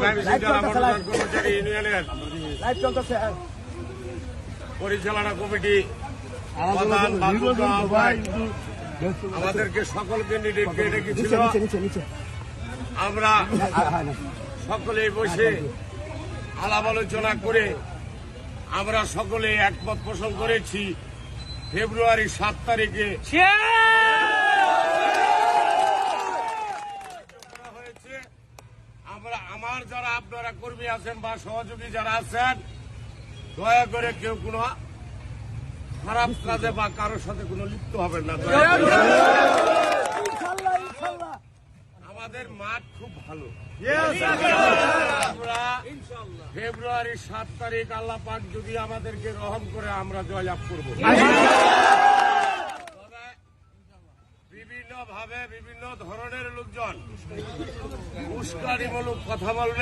কর্মচারী ইউনিয়নের পরিচালনা কমিটি প্রধান আমাদেরকে সকল ক্যান্ডিডেটকে ডেকেছিল। আমরা সকলে বসে আলাপ আলোচনা করে আমরা সকলে একমত পোষণ করেছি ফেব্রুয়ারি 7 তারিখে হয়েছে। আমার যারা আপনারা কর্মী আছেন বা সহযোগী যারা আছেন, দয়া করে কেউ কোনো খারাপ কাজে বা কারোর সাথে কোনো লিপ্ত হবেন না। আমাদের মাঠ খুব ভালো। আমরা ফেব্রুয়ারি 7 তারিখ আল্লাহ পাক যদি আমাদেরকে রহম করে আমরা জয়লাভ করব। বিভিন্ন ভাবে বিভিন্ন ধরনের লোকজন উস্কানিমূলক কথা বলবে।